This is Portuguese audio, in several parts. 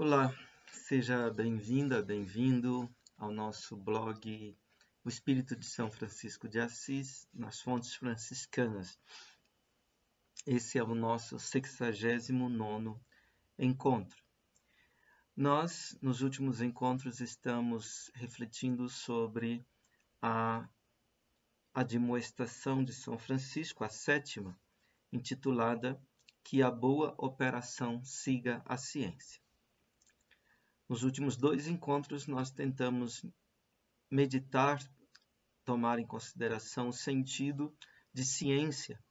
Olá, seja bem-vinda, bem-vindo ao nosso blog O Espírito de São Francisco de Assis, nas fontes franciscanas. Esse é o nosso 69º encontro. Nós, nos últimos encontros, estamos refletindo sobre a admoestação de São Francisco, a 7ª, intitulada Que a boa operação siga a ciência. Nos últimos 2 encontros, nós tentamos meditar, tomar em consideração o sentido de ciência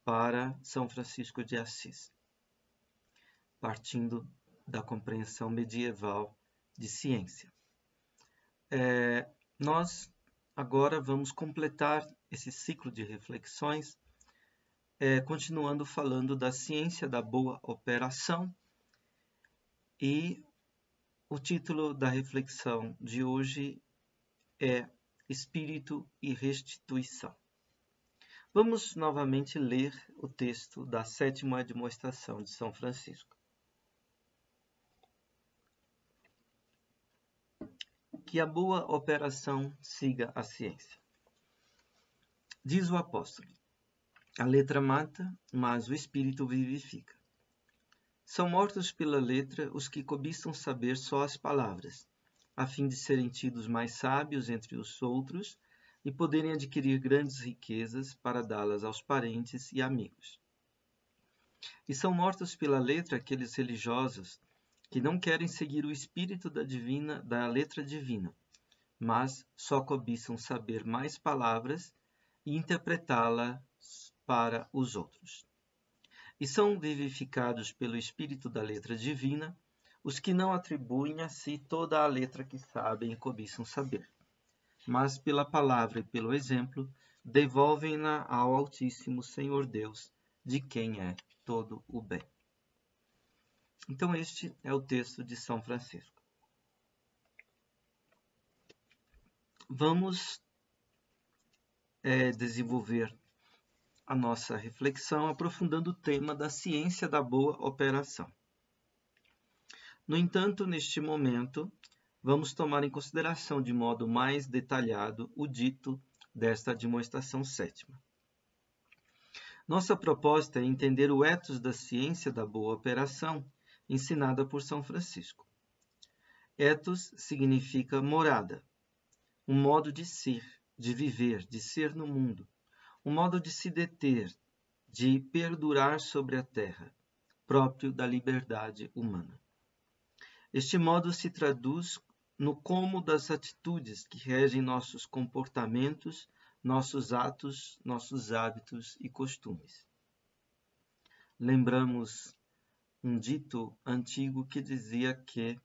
para São Francisco de Assis, partindo da compreensão medieval de ciência. Nós agora vamos completar esse ciclo de reflexões, continuando falando da ciência da boa operação, e o título da reflexão de hoje é Espírito e Restituição. Vamos novamente ler o texto da 7ª admoestação de São Francisco. Que a boa operação siga a ciência. Diz o apóstolo: a letra mata, mas o espírito vivifica. São mortos pela letra os que cobiçam saber só as palavras, a fim de serem tidos mais sábios entre os outros e poderem adquirir grandes riquezas para dá-las aos parentes e amigos. E são mortos pela letra aqueles religiosos que não querem seguir o espírito da letra divina, mas só cobiçam saber mais palavras e interpretá-las para os outros. E são vivificados pelo espírito da letra divina os que não atribuem a si toda a letra que sabem e cobiçam saber, mas pela palavra e pelo exemplo devolvem-na ao Altíssimo Senhor Deus, de quem é todo o bem. Então este é o texto de São Francisco. Vamos desenvolver a nossa reflexão aprofundando o tema da ciência da boa operação. No entanto, neste momento, vamos tomar em consideração de modo mais detalhado o dito desta admoestação 7ª. Nossa proposta é entender o ethos da ciência da boa operação ensinada por São Francisco. Ethos significa morada, um modo de ser, de viver, de ser no mundo, um modo de se deter, de perdurar sobre a terra, próprio da liberdade humana. Este modo se traduz no como das atitudes que regem nossos comportamentos, nossos atos, nossos hábitos e costumes. Lembramos um dito antigo que dizia que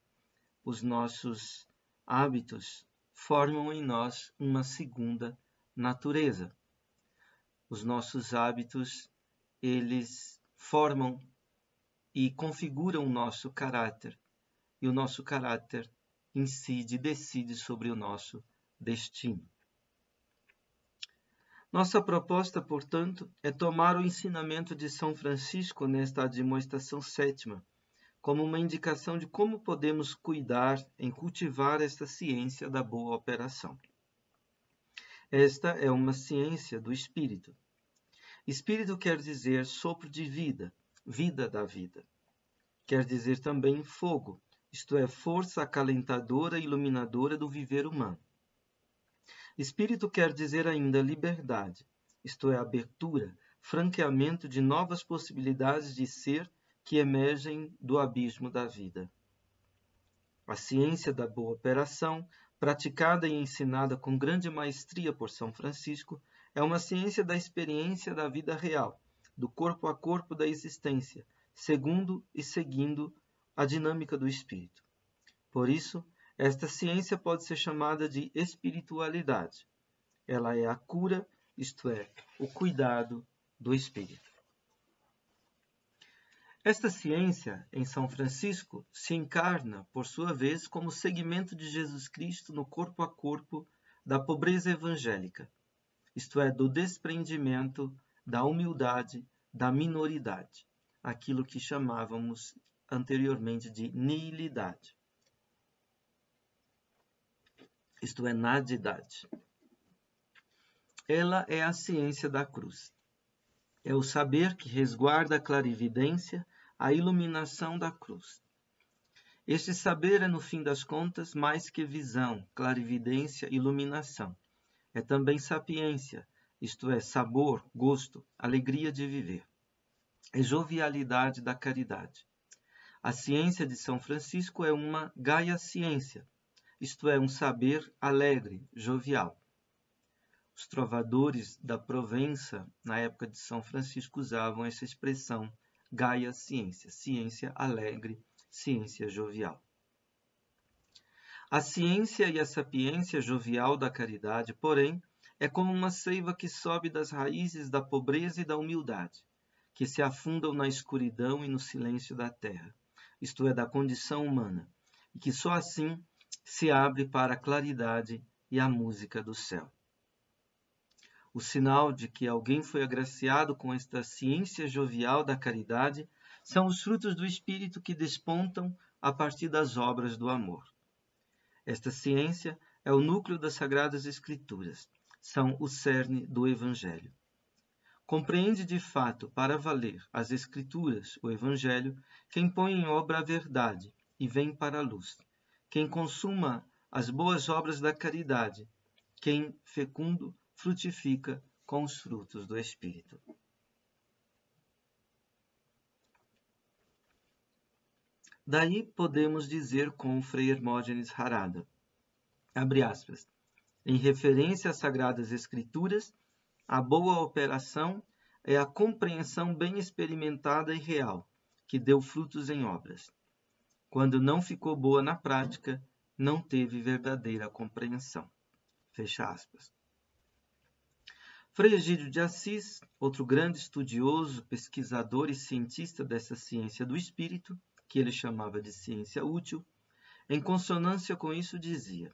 os nossos hábitos formam em nós uma segunda natureza. Os nossos hábitos, eles formam e configuram o nosso caráter, e o nosso caráter incide, decide sobre o nosso destino. Nossa proposta, portanto, é tomar o ensinamento de São Francisco nesta admoestação 7ª, como uma indicação de como podemos cuidar em cultivar esta ciência da boa operação. Esta é uma ciência do Espírito. Espírito quer dizer sopro de vida, vida da vida. Quer dizer também fogo, isto é, força acalentadora e iluminadora do viver humano. Espírito quer dizer ainda liberdade, isto é, abertura, franqueamento de novas possibilidades de ser que emergem do abismo da vida. A ciência da boa operação, praticada e ensinada com grande maestria por São Francisco, é uma ciência da experiência da vida real, do corpo a corpo da existência, segundo e seguindo a dinâmica do espírito. Por isso, esta ciência pode ser chamada de espiritualidade. Ela é a cura, isto é, o cuidado do espírito. Esta ciência, em São Francisco, se encarna, por sua vez, como segmento de Jesus Cristo no corpo a corpo da pobreza evangélica, isto é, do desprendimento, da humildade, da minoridade, aquilo que chamávamos anteriormente de nihilidade. Isto é, nadidade. Ela é a ciência da cruz. É o saber que resguarda a clarividência, a iluminação da cruz. Este saber é, no fim das contas, mais que visão, clarividência, iluminação. É também sapiência, isto é, sabor, gosto, alegria de viver. É jovialidade da caridade. A ciência de São Francisco é uma gaia ciência, isto é, um saber alegre, jovial. Os trovadores da Provença, na época de São Francisco, usavam essa expressão, gaia ciência, ciência alegre, ciência jovial. A ciência e a sapiência jovial da caridade, porém, é como uma seiva que sobe das raízes da pobreza e da humildade, que se afundam na escuridão e no silêncio da terra, isto é, da condição humana, e que só assim se abre para a claridade e a música do céu. O sinal de que alguém foi agraciado com esta ciência jovial da caridade são os frutos do Espírito que despontam a partir das obras do amor. Esta ciência é o núcleo das Sagradas Escrituras, são o cerne do Evangelho. Compreende de fato, para valer, as Escrituras, o Evangelho, quem põe em obra a verdade e vem para a luz, quem consuma as boas obras da caridade, quem, fecundo, frutifica com os frutos do Espírito. Daí podemos dizer com Frei Hermógenes Harada, abre aspas, em referência às Sagradas Escrituras, a boa operação é a compreensão bem experimentada e real, que deu frutos em obras. Quando não ficou boa na prática, não teve verdadeira compreensão. Fecha aspas. Frei Egídio de Assis, outro grande estudioso, pesquisador e cientista dessa ciência do espírito, que ele chamava de ciência útil, em consonância com isso dizia,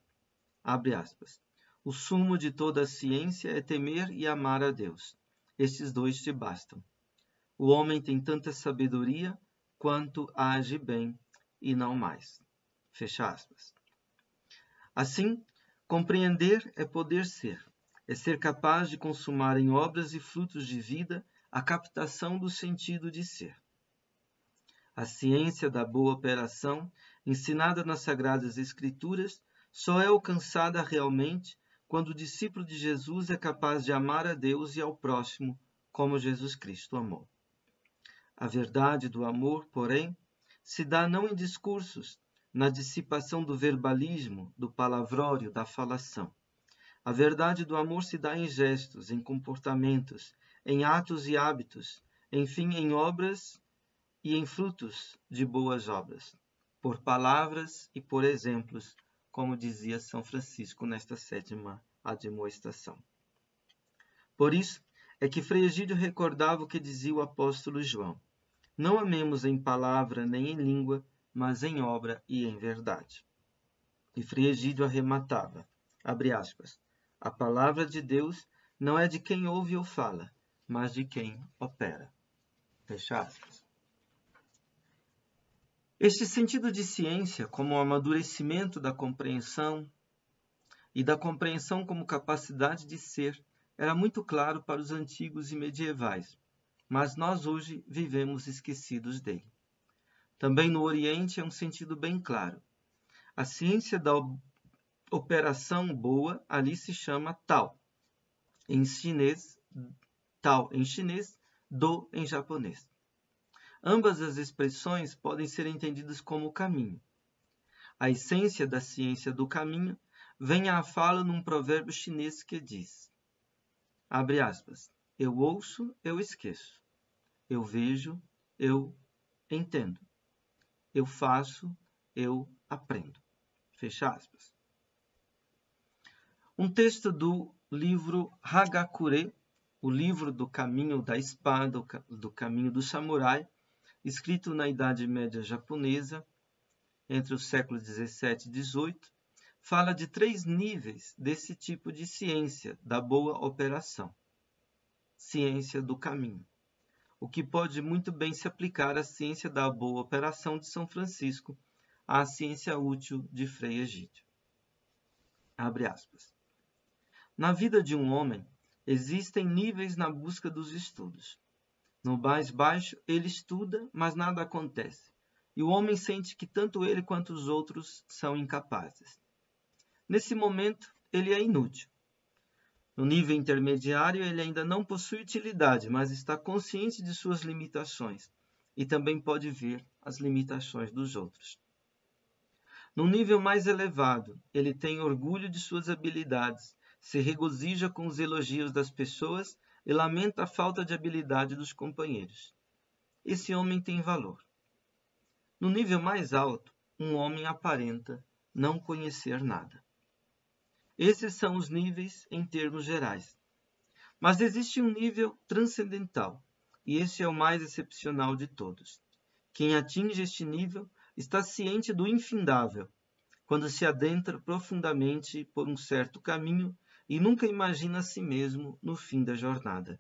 abre aspas, o sumo de toda a ciência é temer e amar a Deus. Estes dois te bastam. O homem tem tanta sabedoria quanto age bem e não mais. Fecha aspas. Assim, compreender é poder ser. É ser capaz de consumar em obras e frutos de vida a captação do sentido de ser. A ciência da boa operação, ensinada nas Sagradas Escrituras, só é alcançada realmente quando o discípulo de Jesus é capaz de amar a Deus e ao próximo como Jesus Cristo amou. A verdade do amor, porém, se dá não em discursos, na dissipação do verbalismo, do palavrório, da falação. A verdade do amor se dá em gestos, em comportamentos, em atos e hábitos, enfim, em obras e em frutos de boas obras, por palavras e por exemplos, como dizia São Francisco nesta 7ª admoestação. Por isso é que Frei Egídio recordava o que dizia o apóstolo João: não amemos em palavra nem em língua, mas em obra e em verdade. E Frei Egídio arrematava, abre aspas, a palavra de Deus não é de quem ouve ou fala, mas de quem opera. Fecha aspas. Este sentido de ciência, como o amadurecimento da compreensão e da compreensão como capacidade de ser, era muito claro para os antigos e medievais, mas nós hoje vivemos esquecidos dele. Também no Oriente é um sentido bem claro. A ciência da operação boa ali se chama Tao, em chinês, Tao em chinês, Do em japonês. Ambas as expressões podem ser entendidas como caminho. A essência da ciência do caminho vem à fala num provérbio chinês que diz, abre aspas, eu ouço, eu esqueço. Eu vejo, eu entendo. Eu faço, eu aprendo. Fecha aspas. Um texto do livro Hagakure, o livro do caminho da espada, do caminho do samurai, escrito na Idade Média japonesa, entre os séculos 17 e 18, fala de 3 níveis desse tipo de ciência, da boa operação. Ciência do caminho. o que pode muito bem se aplicar à ciência da boa operação de São Francisco, à ciência útil de Frei Egídio. Abre aspas. Na vida de um homem, existem níveis na busca dos estudos. No mais baixo, ele estuda, mas nada acontece, e o homem sente que tanto ele quanto os outros são incapazes. Nesse momento, ele é inútil. No nível intermediário, ele ainda não possui utilidade, mas está consciente de suas limitações e também pode ver as limitações dos outros. No nível mais elevado, ele tem orgulho de suas habilidades, se regozija com os elogios das pessoas e lamenta a falta de habilidade dos companheiros. Esse homem tem valor. No nível mais alto, um homem aparenta não conhecer nada. Esses são os níveis em termos gerais. Mas existe um nível transcendental, e esse é o mais excepcional de todos. Quem atinge este nível está ciente do infindável, quando se adentra profundamente por um certo caminho e nunca imagina a si mesmo no fim da jornada.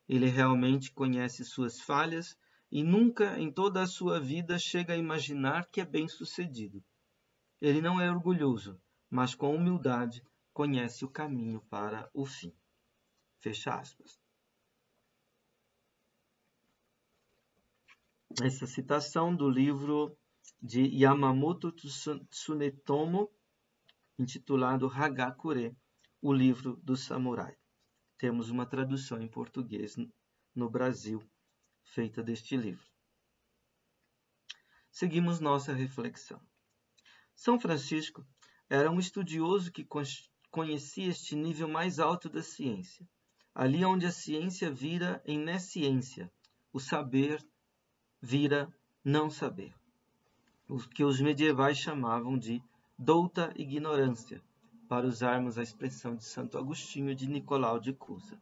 Ele realmente conhece suas falhas e nunca em toda a sua vida chega a imaginar que é bem-sucedido. Ele não é orgulhoso, mas com humildade conhece o caminho para o fim. Fecha aspas. Essa citação do livro de Yamamoto Tsunetomo, intitulado Hagakure, o livro do samurai. Temos uma tradução em português no Brasil, feita deste livro. Seguimos nossa reflexão. São Francisco era um estudioso que conhecia este nível mais alto da ciência, ali onde a ciência vira em nesciência, o saber vira não saber, o que os medievais chamavam de douta ignorância, para usarmos a expressão de Santo Agostinho de Nicolau de Cusa.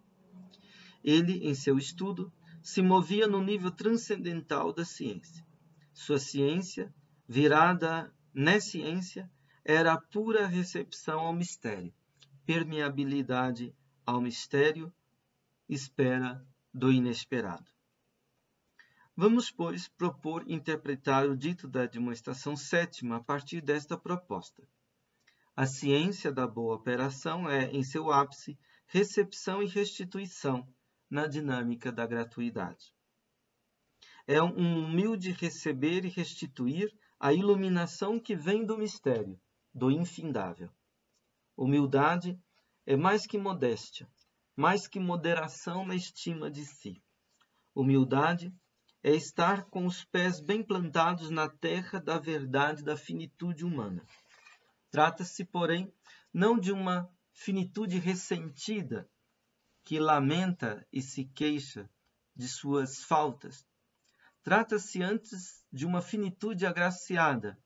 Ele, em seu estudo, se movia no nível transcendental da ciência. Sua ciência, virada nesciência, era a pura recepção ao mistério, permeabilidade ao mistério, espera do inesperado. Vamos, pois, propor interpretar o dito da demonstração sétima a partir desta proposta. A ciência da boa operação é, em seu ápice, recepção e restituição na dinâmica da gratuidade. É um humilde receber e restituir a iluminação que vem do mistério, do infindável. Humildade é mais que modéstia, mais que moderação na estima de si. Humildade é estar com os pés bem plantados na terra da verdade da finitude humana. Trata-se, porém, não de uma finitude ressentida, que lamenta e se queixa de suas faltas. Trata-se antes de uma finitude agraciada,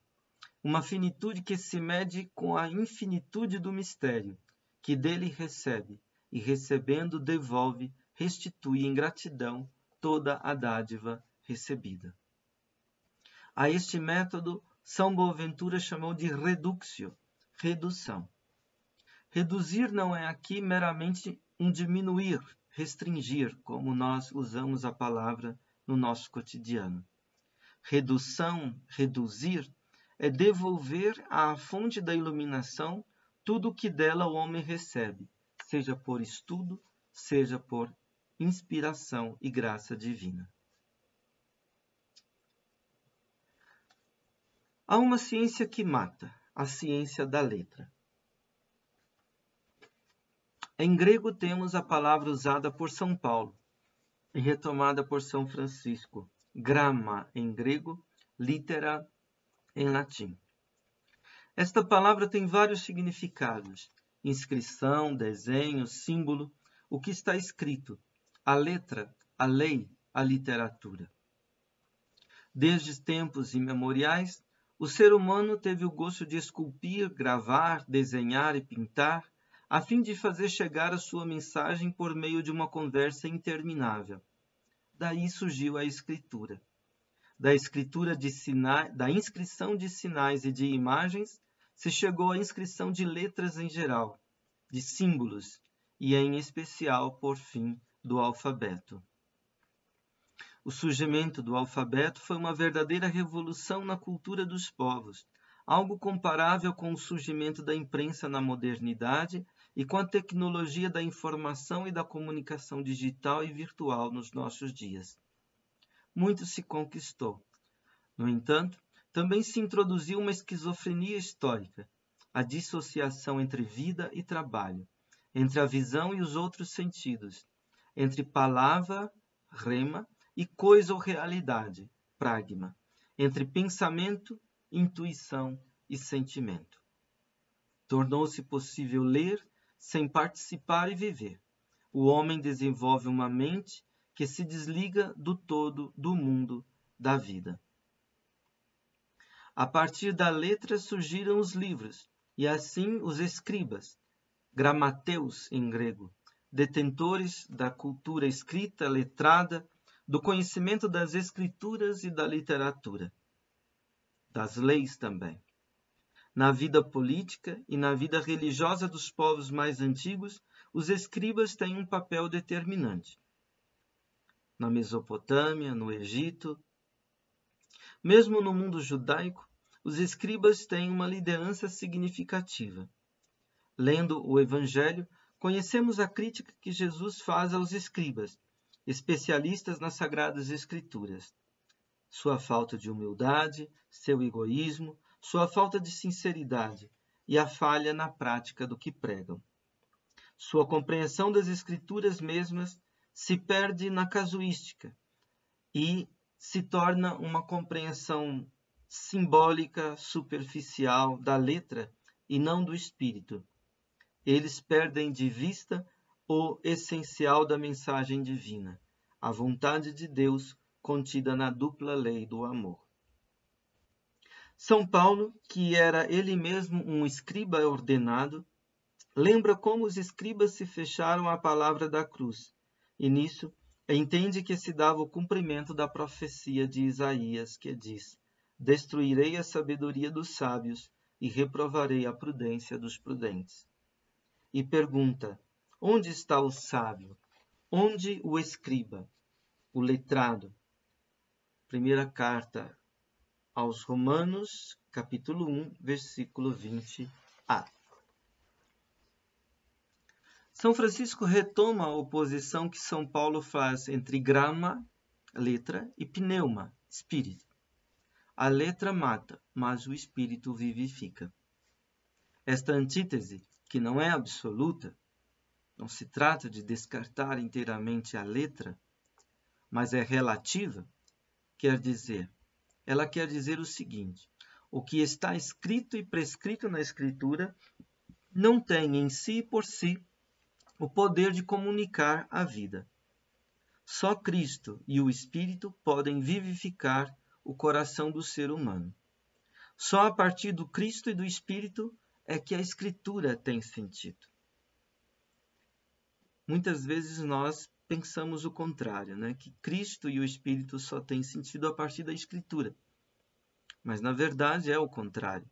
uma finitude que se mede com a infinitude do mistério, que dele recebe, e recebendo devolve, restitui em gratidão toda a dádiva recebida. A este método, São Boaventura chamou de reductio, redução. Reduzir não é aqui meramente um diminuir, restringir, como nós usamos a palavra no nosso cotidiano. Redução, reduzir, é devolver à fonte da iluminação tudo o que dela o homem recebe, seja por estudo, seja por inspiração e graça divina. Há uma ciência que mata, a ciência da letra. Em grego temos a palavra usada por São Paulo e retomada por São Francisco, gramma em grego, litera em latim. Esta palavra tem vários significados: inscrição, desenho, símbolo, o que está escrito, a letra, a lei, a literatura. Desde tempos imemoriais, o ser humano teve o gosto de esculpir, gravar, desenhar e pintar, a fim de fazer chegar a sua mensagem por meio de uma conversa interminável. Daí surgiu a escritura. Da inscrição de sinais e de imagens, se chegou à inscrição de letras em geral, de símbolos, e em especial, por fim, do alfabeto. O surgimento do alfabeto foi uma verdadeira revolução na cultura dos povos, algo comparável com o surgimento da imprensa na modernidade e com a tecnologia da informação e da comunicação digital e virtual nos nossos dias. Muito se conquistou. No entanto, também se introduziu uma esquizofrenia histórica, a dissociação entre vida e trabalho, entre a visão e os outros sentidos, entre palavra, rema, e coisa ou realidade, pragma, entre pensamento, intuição e sentimento. Tornou-se possível ler sem participar e viver. O homem desenvolve uma mente que se desliga do todo, do mundo, da vida. A partir da letra surgiram os livros, e assim os escribas, gramateus em grego, detentores da cultura escrita, letrada, do conhecimento das escrituras e da literatura, das leis também. Na vida política e na vida religiosa dos povos mais antigos, os escribas têm um papel determinante. Na Mesopotâmia, no Egito, mesmo no mundo judaico, os escribas têm uma liderança significativa. Lendo o Evangelho, conhecemos a crítica que Jesus faz aos escribas, especialistas nas Sagradas Escrituras. Sua falta de humildade, seu egoísmo, sua falta de sinceridade e a falha na prática do que pregam. Sua compreensão das Escrituras mesmas se perde na casuística e se torna uma compreensão simbólica, superficial da letra e não do espírito. Eles perdem de vista o essencial da mensagem divina, a vontade de Deus contida na dupla lei do amor. São Paulo, que era ele mesmo um escriba ordenado, lembra como os escribas se fecharam à palavra da cruz, e nisso entende que se dava o cumprimento da profecia de Isaías, que diz: destruirei a sabedoria dos sábios e reprovarei a prudência dos prudentes. E pergunta: onde está o sábio? Onde o escriba? O letrado? Primeira carta aos Romanos, capítulo 1, versículo 20a. São Francisco retoma a oposição que São Paulo faz entre grama, letra, e pneuma, espírito. A letra mata, mas o espírito vivifica. Esta antítese, que não é absoluta, não se trata de descartar inteiramente a letra, mas é relativa, ela quer dizer o seguinte: o que está escrito e prescrito na Escritura não tem em si e por si o poder de comunicar a vida. Só Cristo e o Espírito podem vivificar o coração do ser humano. Só a partir do Cristo e do Espírito é que a Escritura tem sentido. Muitas vezes nós pensamos o contrário, que Cristo e o Espírito só têm sentido a partir da Escritura. Mas, na verdade, é o contrário.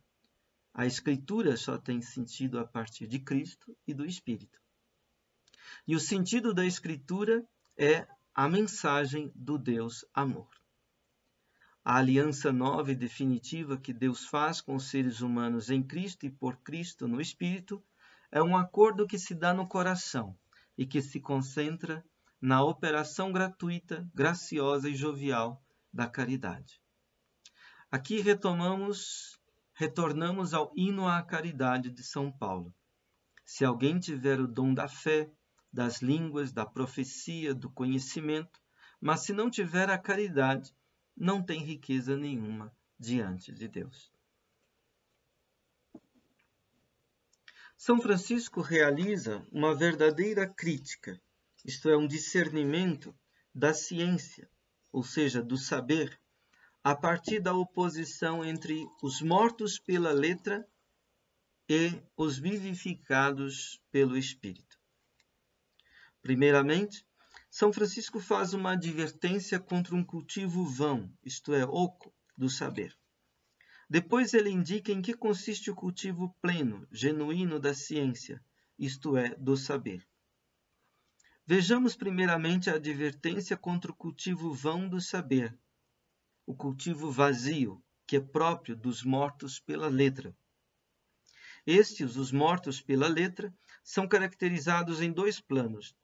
A Escritura só tem sentido a partir de Cristo e do Espírito. E o sentido da Escritura é a mensagem do Deus Amor. A aliança nova e definitiva que Deus faz com os seres humanos em Cristo e por Cristo no Espírito é um acordo que se dá no coração e que se concentra na operação gratuita, graciosa e jovial da caridade. Aqui retornamos ao hino à caridade de São Paulo. Se alguém tiver o dom da fé, das línguas, da profecia, do conhecimento, mas se não tiver a caridade, não tem riqueza nenhuma diante de Deus. São Francisco realiza uma verdadeira crítica, isto é, um discernimento da ciência, ou seja, do saber, a partir da oposição entre os mortos pela letra e os vivificados pelo Espírito. Primeiramente, São Francisco faz uma advertência contra um cultivo vão, isto é, oco, do saber. Depois ele indica em que consiste o cultivo pleno, genuíno da ciência, isto é, do saber. Vejamos primeiramente a advertência contra o cultivo vão do saber, o cultivo vazio, que é próprio dos mortos pela letra. Estes, os mortos pela letra, são caracterizados em dois planos.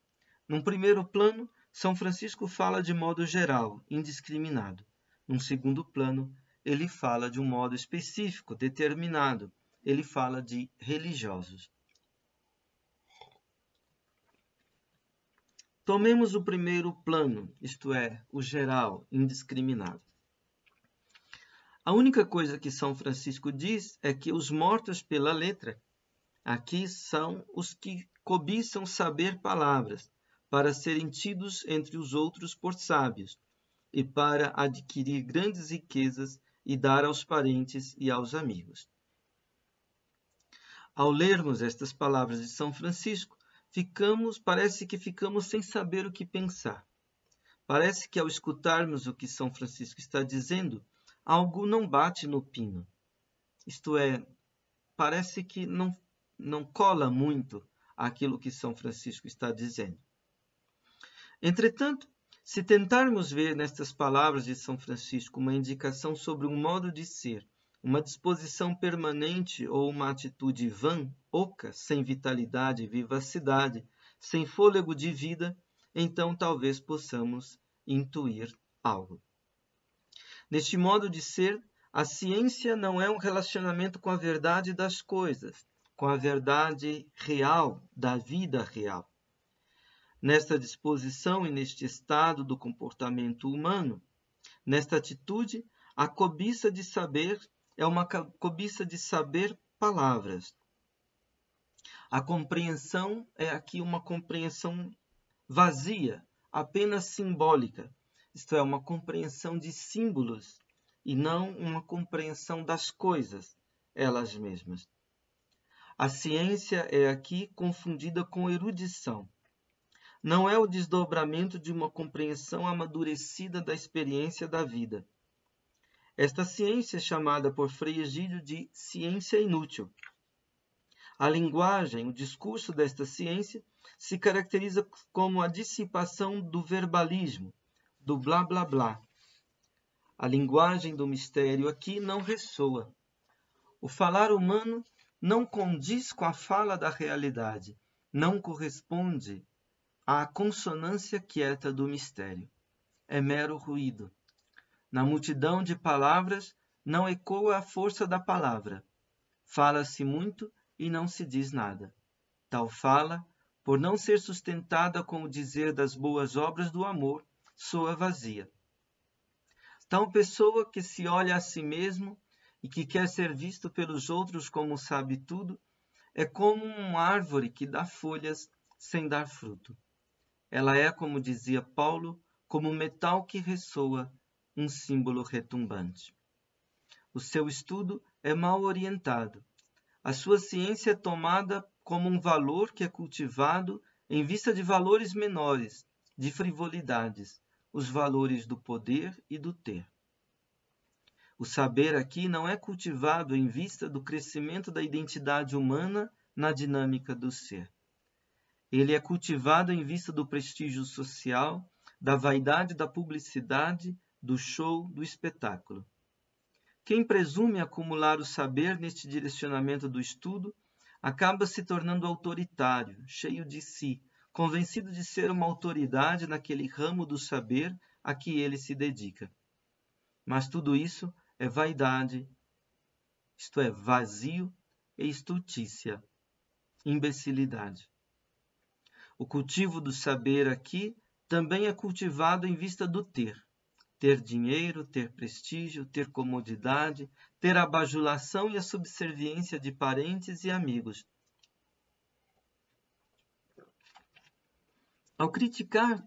Num primeiro plano, São Francisco fala de modo geral, indiscriminado. Num segundo plano, ele fala de um modo específico, determinado. Ele fala de religiosos. Tomemos o primeiro plano, isto é, o geral, indiscriminado. A única coisa que São Francisco diz é que os mortos pela letra aqui são os que cobiçam saber palavras, para serem tidos entre os outros por sábios, e para adquirir grandes riquezas e dar aos parentes e aos amigos. Ao lermos estas palavras de São Francisco, parece que ficamos sem saber o que pensar. Parece que ao escutarmos o que São Francisco está dizendo, algo não bate no pino. Isto é, parece que não cola muito aquilo que São Francisco está dizendo. Entretanto, se tentarmos ver nestas palavras de São Francisco uma indicação sobre um modo de ser, uma disposição permanente ou uma atitude vã, oca, sem vitalidade e vivacidade, sem fôlego de vida, então talvez possamos intuir algo. Neste modo de ser, a ciência não é um relacionamento com a verdade das coisas, com a verdade real, da vida real. Nesta disposição e neste estado do comportamento humano, nesta atitude, a cobiça de saber é uma cobiça de saber palavras. A compreensão é aqui uma compreensão vazia, apenas simbólica. Isto é, uma compreensão de símbolos e não uma compreensão das coisas, elas mesmas. A ciência é aqui confundida com erudição. Não é o desdobramento de uma compreensão amadurecida da experiência da vida. Esta ciência é chamada por Frei Egídio de ciência inútil. A linguagem, o discurso desta ciência se caracteriza como a dissipação do verbalismo, do blá blá blá. A linguagem do mistério aqui não ressoa. O falar humano não condiz com a fala da realidade, não corresponde à consonância quieta do mistério. É mero ruído. Na multidão de palavras não ecoa a força da palavra. Fala-se muito e não se diz nada. Tal fala, por não ser sustentada com o dizer das boas obras do amor, soa vazia. Tal pessoa que se olha a si mesmo e que quer ser visto pelos outros como sabe tudo, é como uma árvore que dá folhas sem dar fruto. Ela é, como dizia Paulo, como metal que ressoa, um símbolo retumbante. O seu estudo é mal orientado. A sua ciência é tomada como um valor que é cultivado em vista de valores menores, de frivolidades, os valores do poder e do ter. O saber aqui não é cultivado em vista do crescimento da identidade humana na dinâmica do ser. Ele é cultivado em vista do prestígio social, da vaidade da publicidade, do show, do espetáculo. Quem presume acumular o saber neste direcionamento do estudo acaba se tornando autoritário, cheio de si, convencido de ser uma autoridade naquele ramo do saber a que ele se dedica. Mas tudo isso é vaidade, isto é, vazio e estultícia, imbecilidade. O cultivo do saber aqui também é cultivado em vista do ter. Ter dinheiro, ter prestígio, ter comodidade, ter a bajulação e a subserviência de parentes e amigos. Ao criticar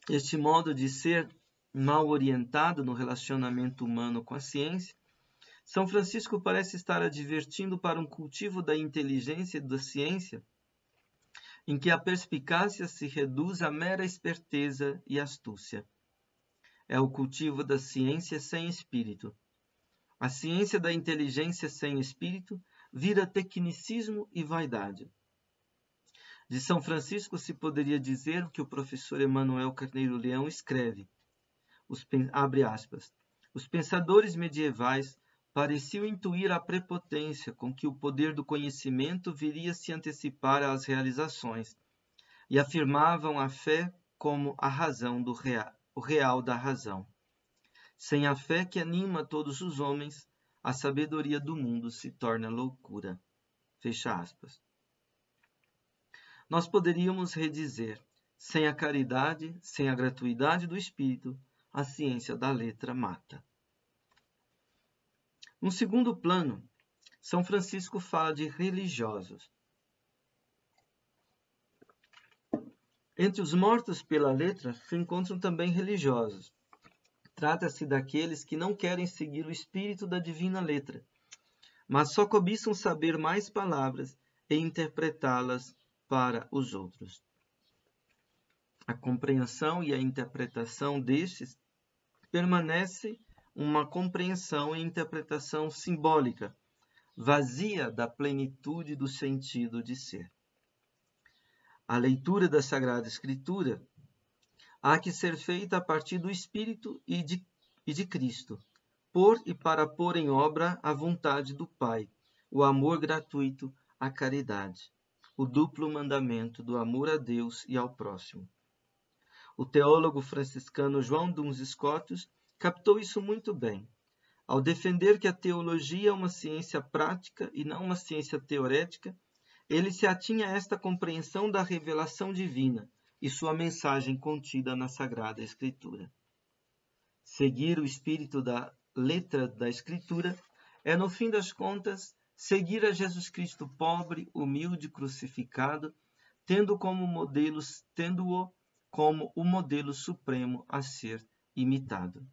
este modo de ser mal orientado no relacionamento humano com a ciência, São Francisco parece estar advertindo para um cultivo da inteligência e da ciência em que a perspicácia se reduz à mera esperteza e astúcia. É o cultivo da ciência sem espírito. A ciência da inteligência sem espírito vira tecnicismo e vaidade. De São Francisco se poderia dizer o que o professor Emanuel Carneiro Leão escreve, abre aspas, os pensadores medievais pareciam intuir a prepotência com que o poder do conhecimento viria se antecipar às realizações, e afirmavam a fé como a razão o real da razão. Sem a fé que anima todos os homens, a sabedoria do mundo se torna loucura. Fecha aspas. Nós poderíamos redizer, sem a caridade, sem a gratuidade do espírito, a ciência da letra mata. No segundo plano, São Francisco fala de religiosos. Entre os mortos pela letra se encontram também religiosos. Trata-se daqueles que não querem seguir o espírito da divina letra, mas só cobiçam saber mais palavras e interpretá-las para os outros. A compreensão e a interpretação destes permanece uma compreensão e interpretação simbólica, vazia da plenitude do sentido de ser. A leitura da Sagrada Escritura há que ser feita a partir do Espírito e de Cristo, por e para pôr em obra a vontade do Pai, o amor gratuito, a caridade, o duplo mandamento do amor a Deus e ao próximo. O teólogo franciscano João Duns Scotus captou isso muito bem, ao defender que a teologia é uma ciência prática e não uma ciência teorética. Ele se atinha a esta compreensão da revelação divina e sua mensagem contida na Sagrada Escritura. Seguir o espírito da letra da Escritura é, no fim das contas, seguir a Jesus Cristo pobre, humilde, crucificado, tendo-o como o modelo supremo a ser imitado.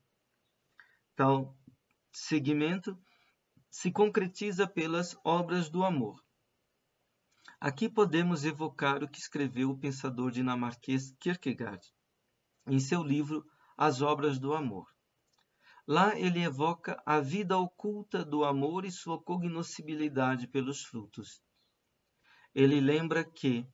Tal seguimento se concretiza pelas obras do amor. Aqui podemos evocar o que escreveu o pensador dinamarquês Kierkegaard em seu livro As Obras do Amor. Lá ele evoca a vida oculta do amor e sua cognoscibilidade pelos frutos. Ele lembra que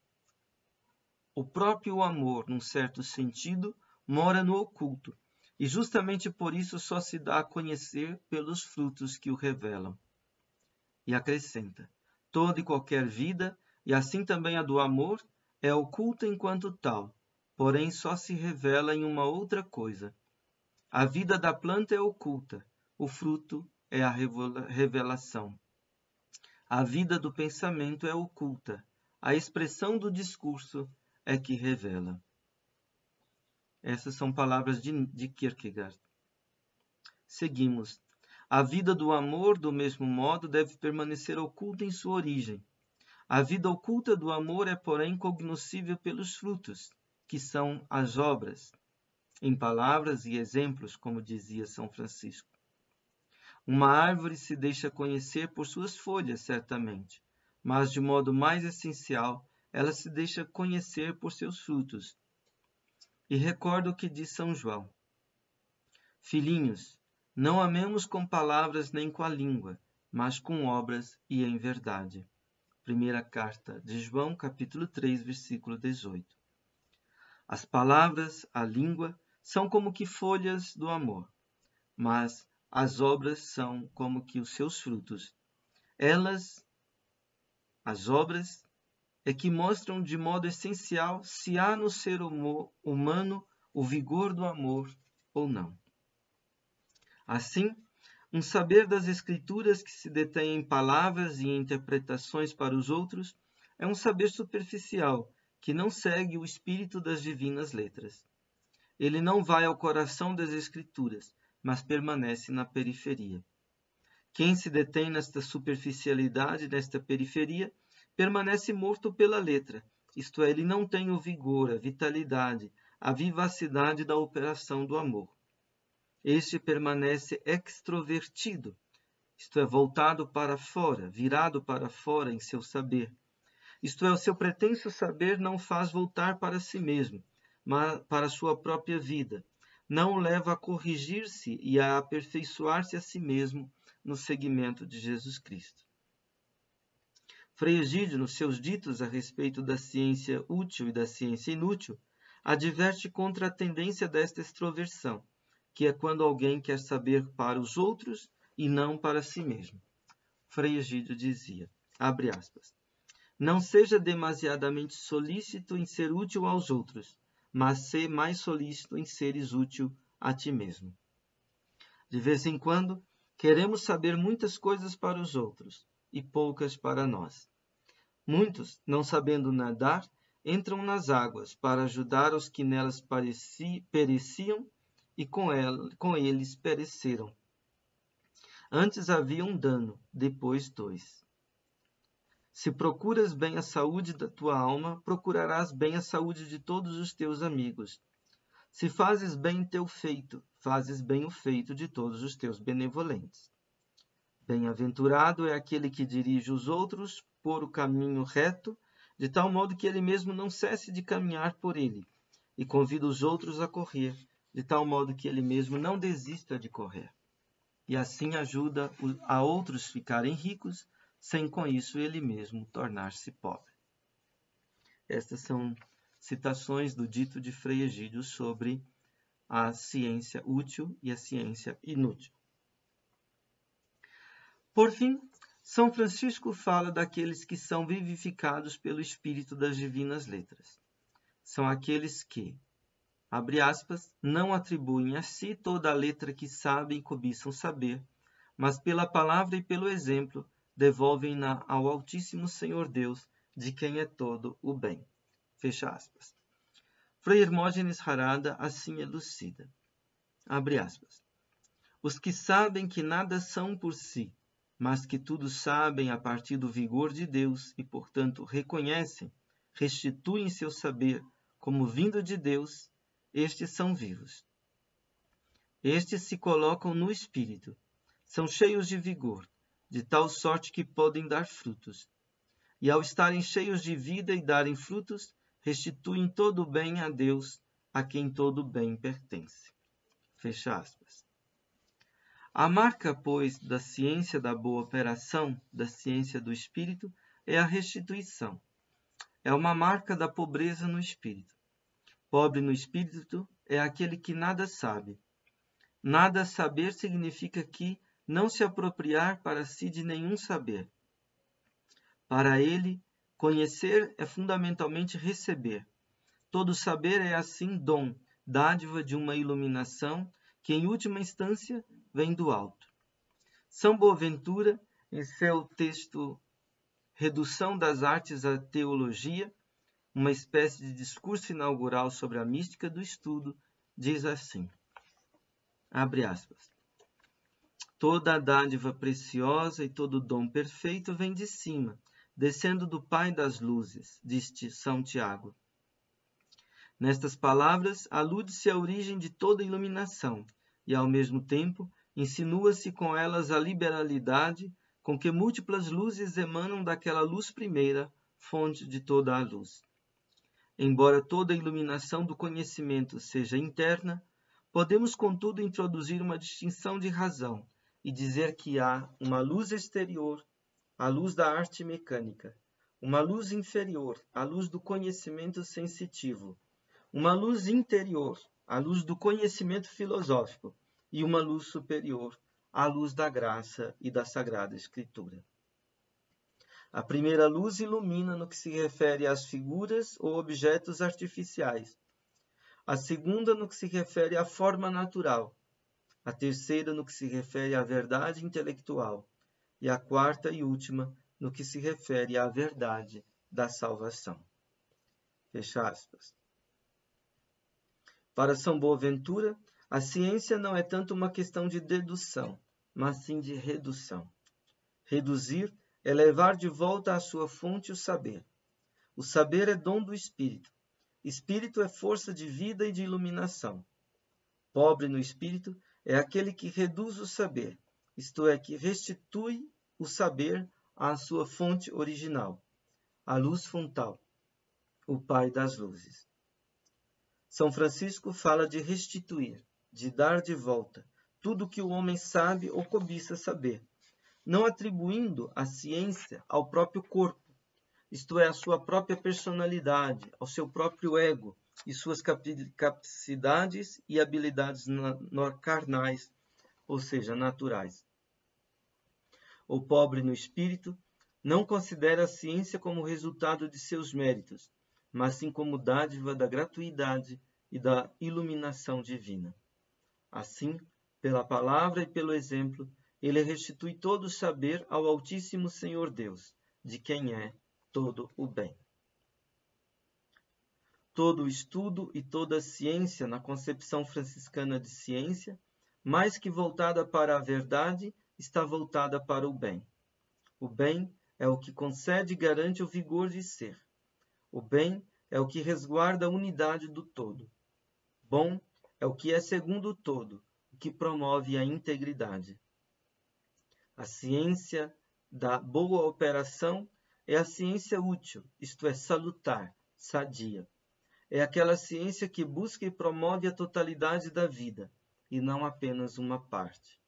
o próprio amor, num certo sentido, mora no oculto, e justamente por isso só se dá a conhecer pelos frutos que o revelam. E acrescenta, toda e qualquer vida, e assim também a do amor, é oculta enquanto tal, porém só se revela em uma outra coisa. A vida da planta é oculta, o fruto é a revelação. A vida do pensamento é oculta, a expressão do discurso é que revela. Essas são palavras de Kierkegaard. Seguimos. A vida do amor, do mesmo modo, deve permanecer oculta em sua origem. A vida oculta do amor é, porém, cognoscível pelos frutos, que são as obras, em palavras e exemplos, como dizia São Francisco. Uma árvore se deixa conhecer por suas folhas, certamente, mas, de modo mais essencial, ela se deixa conhecer por seus frutos. E recordo o que diz São João. Filhinhos, não amemos com palavras nem com a língua, mas com obras e em verdade. Primeira carta de João, capítulo 3, versículo 18. As palavras, a língua, são como que folhas do amor, mas as obras são como que os seus frutos. As obras, é que mostram de modo essencial se há no ser humano o vigor do amor ou não. Assim, um saber das Escrituras que se detém em palavras e em interpretações para os outros é um saber superficial, que não segue o espírito das divinas letras. Ele não vai ao coração das Escrituras, mas permanece na periferia. Quem se detém nesta superficialidade, nesta periferia, permanece morto pela letra, isto é, ele não tem o vigor, a vitalidade, a vivacidade da operação do amor. Este permanece extrovertido, isto é, voltado para fora, virado para fora em seu saber. Isto é, o seu pretenso saber não faz voltar para si mesmo, mas para a sua própria vida. Não o leva a corrigir-se e a aperfeiçoar-se a si mesmo no seguimento de Jesus Cristo. Frei Egídio, nos seus ditos a respeito da ciência útil e da ciência inútil, adverte contra a tendência desta extroversão, que é quando alguém quer saber para os outros e não para si mesmo. Frei Egídio dizia, abre aspas, não seja demasiadamente solícito em ser útil aos outros, mas ser mais solícito em seres útil a ti mesmo. De vez em quando, queremos saber muitas coisas para os outros e poucas para nós. Muitos, não sabendo nadar, entram nas águas para ajudar os que nelas pereciam e com eles pereceram. Antes havia um dano, depois dois. Se procuras bem a saúde da tua alma, procurarás bem a saúde de todos os teus amigos. Se fazes bem teu feito, fazes bem o feito de todos os teus benevolentes. Bem-aventurado é aquele que dirige os outros por o caminho reto, de tal modo que ele mesmo não cesse de caminhar por ele, e convida os outros a correr, de tal modo que ele mesmo não desista de correr. E assim ajuda a outros ficarem ricos, sem com isso ele mesmo tornar-se pobre. Estas são citações do dito de Frei Egídio sobre a ciência útil e a ciência inútil. Por fim, São Francisco fala daqueles que são vivificados pelo Espírito das Divinas Letras. São aqueles que, abre aspas, não atribuem a si toda a letra que sabem e cobiçam saber, mas pela palavra e pelo exemplo devolvem-na ao Altíssimo Senhor Deus, de quem é todo o bem. Fecha aspas. Frei Hermógenes Harada assim elucida. Abre aspas. Os que sabem que nada são por si, mas que tudo sabem a partir do vigor de Deus e, portanto, reconhecem, restituem seu saber como vindo de Deus, estes são vivos. Estes se colocam no Espírito, são cheios de vigor, de tal sorte que podem dar frutos. E ao estarem cheios de vida e darem frutos, restituem todo o bem a Deus, a quem todo o bem pertence. Fecha aspas. A marca, pois, da ciência da boa operação, da ciência do espírito, é a restituição. É uma marca da pobreza no espírito. Pobre no espírito é aquele que nada sabe. Nada saber significa que não se apropriar para si de nenhum saber. Para ele, conhecer é fundamentalmente receber. Todo saber é, assim, dom, dádiva de uma iluminação que, em última instância, vem do alto. São Boaventura, em seu texto Redução das Artes à Teologia, uma espécie de discurso inaugural sobre a mística do estudo, diz assim, abre aspas, toda a dádiva preciosa e todo dom perfeito vem de cima, descendo do Pai das luzes, diz São Tiago. Nestas palavras, alude-se à origem de toda iluminação e, ao mesmo tempo, insinua-se com elas a liberalidade com que múltiplas luzes emanam daquela luz primeira, fonte de toda a luz. Embora toda a iluminação do conhecimento seja interna, podemos, contudo, introduzir uma distinção de razão e dizer que há uma luz exterior, a luz da arte mecânica, uma luz inferior, a luz do conhecimento sensitivo, uma luz interior, a luz do conhecimento filosófico, e uma luz superior, a luz da graça e da Sagrada Escritura. A primeira luz ilumina no que se refere às figuras ou objetos artificiais. A segunda no que se refere à forma natural. A terceira no que se refere à verdade intelectual. E a quarta e última no que se refere à verdade da salvação. Fecha aspas. Para São Boaventura, a ciência não é tanto uma questão de dedução, mas sim de redução. Reduzir é levar de volta à sua fonte o saber. O saber é dom do Espírito. Espírito é força de vida e de iluminação. Pobre no Espírito é aquele que reduz o saber, isto é, que restitui o saber à sua fonte original, a luz frontal, o Pai das luzes. São Francisco fala de restituir, de dar de volta, tudo o que o homem sabe ou cobiça saber, não atribuindo a ciência ao próprio corpo, isto é, à sua própria personalidade, ao seu próprio ego e suas capacidades e habilidades carnais, ou seja, naturais. O pobre no espírito não considera a ciência como resultado de seus méritos, mas sim como dádiva da gratuidade e da iluminação divina. Assim, pela palavra e pelo exemplo, ele restitui todo o saber ao Altíssimo Senhor Deus, de quem é todo o bem. Todo o estudo e toda a ciência na concepção franciscana de ciência, mais que voltada para a verdade, está voltada para o bem. O bem é o que concede e garante o vigor de ser. O bem é o que resguarda a unidade do todo. Bom é o que é segundo o todo, o que promove a integridade. A ciência da boa operação é a ciência útil, isto é, salutar, sadia. É aquela ciência que busca e promove a totalidade da vida, e não apenas uma parte.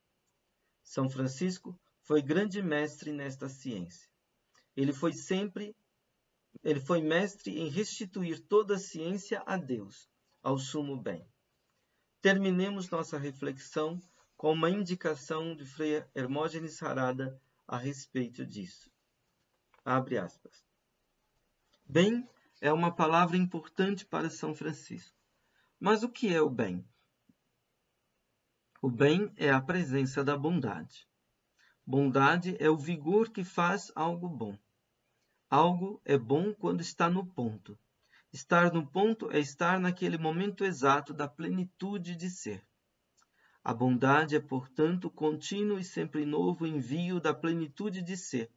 São Francisco foi grande mestre nesta ciência. Ele foi mestre em restituir toda a ciência a Deus, ao sumo bem. Terminemos nossa reflexão com uma indicação de Frei Hermógenes Harada a respeito disso. Abre aspas. Bem é uma palavra importante para São Francisco. Mas o que é o bem? O bem é a presença da bondade. Bondade é o vigor que faz algo bom. Algo é bom quando está no ponto. Estar no ponto é estar naquele momento exato da plenitude de ser. A bondade é, portanto, o contínuo e sempre novo envio da plenitude de ser,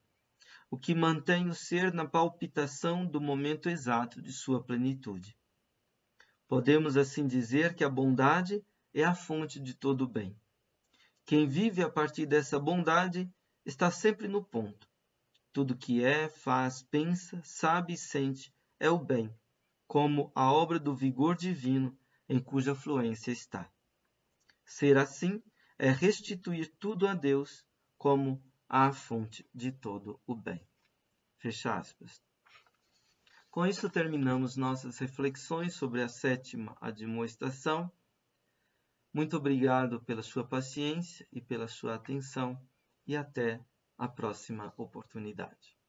o que mantém o ser na palpitação do momento exato de sua plenitude. Podemos assim dizer que a bondade é a fonte de todo o bem. Quem vive a partir dessa bondade está sempre no ponto. Tudo que é, faz, pensa, sabe e sente é o bem, como a obra do vigor divino em cuja fluência está. Ser assim é restituir tudo a Deus como a fonte de todo o bem. Fecha aspas. Com isso terminamos nossas reflexões sobre a 7ª admoestação. Muito obrigado pela sua paciência e pela sua atenção e até a próxima oportunidade.